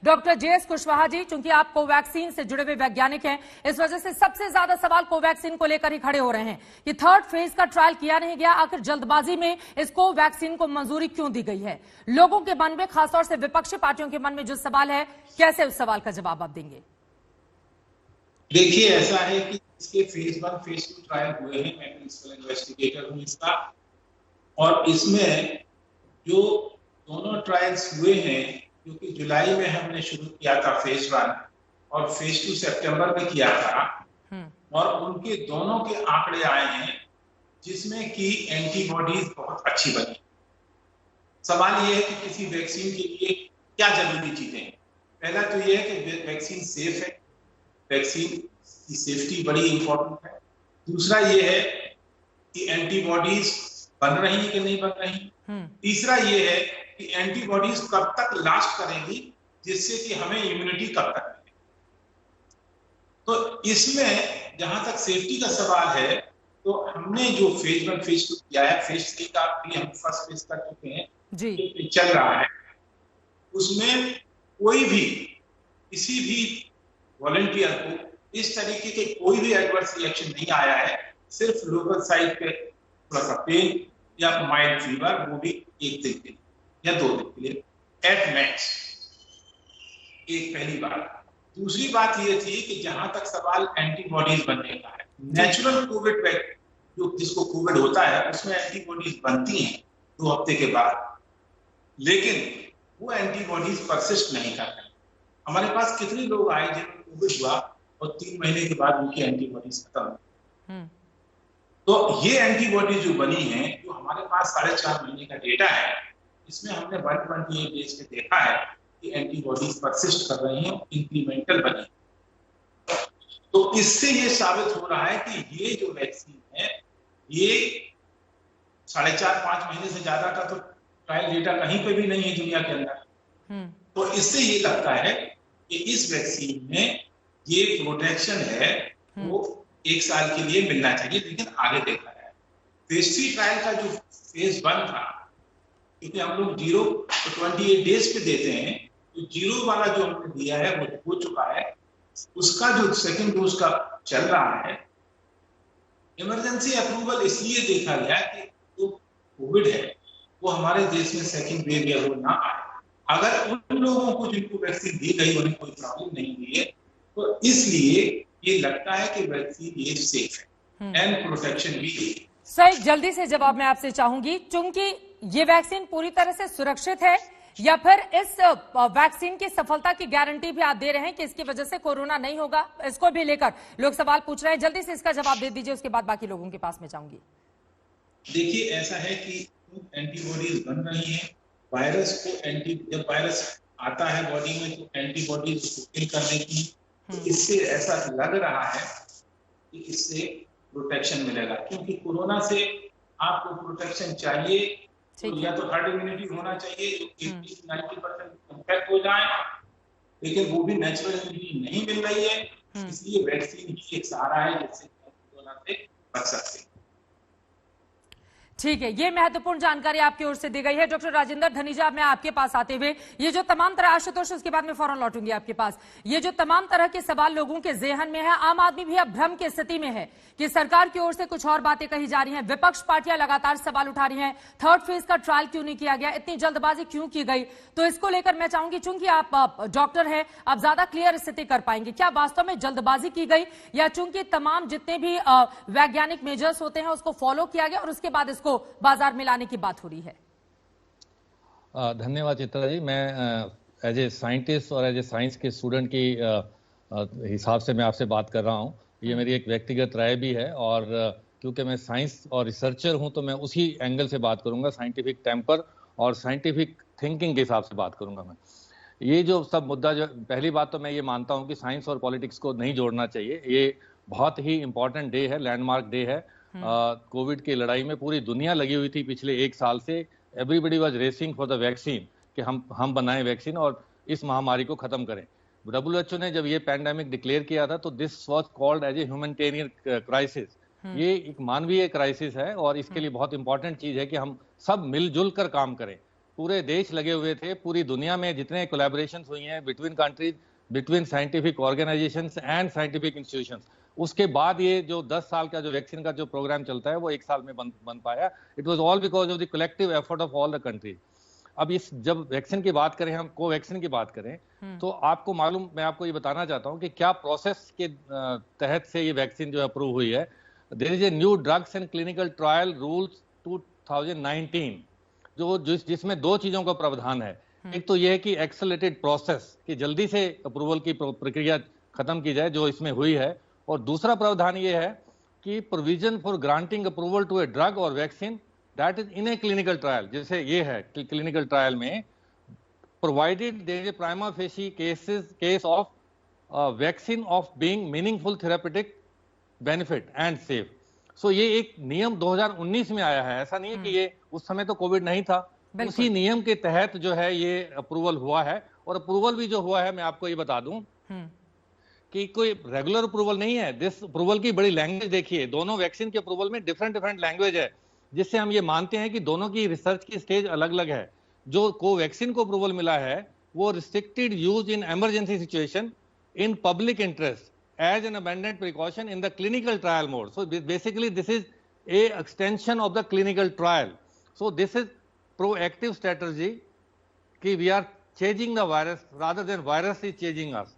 Doctor JS Kushwaha ji, चूंकि आप Covaxin से जुड़े हुए वैज्ञानिक हैं, इस वजह से सबसे ज्यादा सवाल कोवैक्सीन को लेकर ही खड़े हो रहे हैं कि थर्ड फेज का ट्रायल किया नहीं गया, आखिर जल्दबाजी में इस कोवैक्सीन को मंजूरी क्यों दी गई है। लोगों के मन में, खासतौर से विपक्षी पार्टियों के मन में जो सवाल है, कैसे उस सवाल का जवाब आप देंगे? देखिए, ऐसा है कि इसके फेज 1 फेज 2 ट्रायल हुए हैं, मैं प्रिंसिपल इन्वेस्टिगेटर हूं इसका, और इसमें जो दोनों ट्रायल्स हुए हैं, क्योंकि जुलाई में हमने शुरू किया था फेज 1 और फेज 2 सितंबर में किया था, और उनके दोनों के आंकड़े आए हैं जिसमें कि एंटीबॉडीज बहुत अच्छी बनी। सवाल यह है कि किसी वैक्सीन के लिए क्या जरूरी चीजें हैं। पहला तो यह है कि वैक्सीन सेफ है, वैक्सीन की सेफ्टी बड़ी इंपॉर्टेंट है। दूसरा ये है कि एंटीबॉडीज बन रही है कि नहीं बन रही। तीसरा ये है कि एंटीबॉडीज कब तक लास्ट करेंगी, जिससे कि हमें इम्यूनिटी कब तक मिले। तो इसमें जहां तक सेफ्टी का सवाल है, तो हमने जो फेज 1 फेज 2 किया है, फेज 3 का भी हम फर्स्ट फेज कर चुके हैं जी, चल रहा है। उसमें कोई भी किसी भी वॉलंटियर को इस तरीके के कोई भी एडवर्स रिएक्शन नहीं आया है। सिर्फ लोकल साइड पे थोड़ा सा पेन या माइल्ड फीवर, वो भी 1 दिन के लिए या 2 दिन के लिए एट मैक्स। एक पहली बात। दूसरी बात ये थी कि जहां तक सवाल एंटीबॉडीज बनने का है, नेचुरल कोविड जो जिसको कोविड होता है उसमें एंटीबॉडीज बनती हैं 2 हफ्ते के बाद, लेकिन वो एंटीबॉडीज परसिस्ट नहीं करते। हमारे पास कितने लोग आए जिनको कोविड हुआ और 3 महीने के बाद उनकी एंटीबॉडीज खत्म हुई। तो ये एंटीबॉडी जो बनी है, जो हमारे पास 4.5 महीने का डेटा है, इसमें हमने 128 डेज पे देखा है कि एंटीबॉडीज परसिस्ट कर रही हैं, इंक्रीमेंटल बनी। तो इससे ये साबित हो रहा है कि ये जो वैक्सीन है, ये 4.5-5 महीने से ज्यादा का तो ट्रायल डेटा कहीं पे भी नहीं है दुनिया के अंदर। तो इससे ये लगता है कि इस वैक्सीन में ये प्रोटेक्शन है वो 1 साल के लिए मिलना चाहिए, लेकिन आगे देखा जाए। फेज 3 ट्रायल का जो फेज 1 था, क्योंकि हम लोग 0 to 28 डेज पे देते हैं, तो 0 वाला जो हमने दिया है वो हो चुका है। उसका जो सेकंड डोज का चल रहा है, इमरजेंसी अप्रूवल इसलिए देखा गया कि जो कोविड है वो हमारे देश में सेकंड वेव या वो ना आए। अगर उन लोगों को जिनको वैक्सीन दी गई उन्हें कोई प्रॉब्लम नहीं हुई है, तो इसलिए ये लगता है कि वैक्सीन ये सेफ है एंड प्रोटेक्शन भी है। सर, जल्दी से जवाब मैं आपसे चाहूंगी, चूंकि ये वैक्सीन पूरी तरह से सुरक्षित है, या फिर इस वैक्सीन की सफलता की गारंटी भी आप दे रहे हैं कि इसकी वजह से कोरोना नहीं होगा? इसको भी लेकर लोग सवाल पूछ रहे हैं, जल्दी से इसका जवाब दे दीजिए, उसके बाद बाकी लोगों के पास में जाऊंगी। देखिए, ऐसा है कि एंटीबॉडीज बन रही है वायरस को। जब वायरस आता है बॉडी में तो एंटीबॉडीज उसको किल करने की, तो इससे ऐसा लग रहा है कि इससे प्रोटेक्शन मिलेगा, क्योंकि कोरोना से आपको प्रोटेक्शन चाहिए तो या तो हर्ड इम्यूनिटी होना चाहिए जो 80-90% इम्पैक्ट हो जाए, लेकिन वो भी नेचुरल इम्यूनिटी नहीं मिल रही है। इसलिए वैक्सीन ही एक सहारा है जिससे कोरोना से बच सकते हैं। ठीक है, ये महत्वपूर्ण जानकारी आपकी ओर से दी गई है। डॉक्टर राजेंद्र धनीजा, मैं आपके पास आते हुए ये जो तमाम तरह, आशुतोष उसके बाद में फौरन लौटूंगी आपके पास, ये जो तमाम तरह के सवाल लोगों के जेहन में है, आम आदमी भी अब भ्रम की स्थिति में है कि सरकार की ओर से कुछ और बातें कही जा रही हैं, विपक्ष पार्टियां लगातार सवाल उठा रही हैं, थर्ड फेज का ट्रायल क्यों नहीं किया गया, इतनी जल्दबाजी क्यों की गई। तो इसको लेकर मैं चाहूंगी, चूंकि आप डॉक्टर हैं, आप ज्यादा क्लियर स्थिति कर पाएंगे, क्या वास्तव में जल्दबाजी की गई, या चूंकि तमाम जितने भी वैज्ञानिक मेजर्स होते हैं उसको फॉलो किया गया और उसके बाद इसको बाजार में लाने की बात हो रही है? धन्यवाद चित्रा जी। मैं एज ए साइंटिस्ट और एज ए साइंस के स्टूडेंट की हिसाब से मैं आपसे बात कर रहा हूं। ये मेरी एक व्यक्तिगत राय भी है, और क्योंकि मैं साइंस और रिसर्चर हूं तो मैं उसी एंगल से बात करूंगा, साइंटिफिक टेम्पर और साइंटिफिक थिंकिंग के हिसाब से बात करूंगा मैं। ये जो सब मुद्दा, जो पहली बात तो मैं ये मानता हूं कि साइंस और पॉलिटिक्स को नहीं जोड़ना चाहिए। ये बहुत ही इंपॉर्टेंट डे है, लैंडमार्क डे है। कोविड की लड़ाई में पूरी दुनिया लगी हुई थी पिछले 1 साल से। Everybody was racing for the vaccine कि हम बनाएं वैक्सीन और इस महामारी को खत्म करें। WHO ने जब ये पैंडेमिक डिक्लेयर किया था तो this was called as a humanitarian crisis. ये एक मानवीय क्राइसिस है और इसके लिए बहुत इंपॉर्टेंट चीज है कि हम सब मिलजुल कर काम करें। पूरे देश लगे हुए थे, पूरी दुनिया में जितने कोलैबोरेशंस हुई हैं between countries, between scientific organisations and scientific institutions, उसके बाद ये जो 10 साल का जो वैक्सीन का जो प्रोग्राम चलता है वो 1 साल में बन पाया। It was all because of the collective effort of all the countries. अब इस जब वैक्सीन की बात करें, हम कोवैक्सीन की बात करें, तो आपको मालूम, मैं आपको ये बताना चाहता हूं कि क्या प्रोसेस के तहत से ये वैक्सीन जो अप्रूव हुई है। There is a new drugs and clinical trial rules 2019 जिसमें 2 चीजों का प्रावधान है। एक तो यह है कि एक्सेलरेटेड प्रोसेस, कि जल्दी से अप्रूवल की प्रक्रिया खत्म की जाए, जो इसमें हुई है। और दूसरा प्रावधान यह है कि provision for granting approval to a drug और vaccine that is in a clinical trial, जैसे ये है कि क्लिनिकल ट्रायल में provided there is a prima facie case of vaccine of being meaningful therapeutic benefit and safe. So ये एक नियम 2019 में आया है, ऐसा नहीं है कि ये उस समय तो कोविड नहीं था, उसी नियम के तहत जो है ये अप्रूवल हुआ है। और अप्रूवल भी जो हुआ है, मैं आपको ये बता दूं कि कोई रेगुलर अप्रूवल नहीं है। दिस अप्रूवल की बड़ी लैंग्वेज देखिए, दोनों वैक्सीन के अप्रूवल में डिफरेंट लैंग्वेज है, जिससे हम ये मानते हैं कि दोनों की रिसर्च की स्टेज अलग अलग है। जो कोवैक्सीन को अप्रूवल मिला है वो restricted use in emergency situation in public interest as an abundant precaution in the clinical trial mode. So basically this is a extension of the clinical trial. So this is proactive strategy कि we are changing the virus rather than virus is changing us.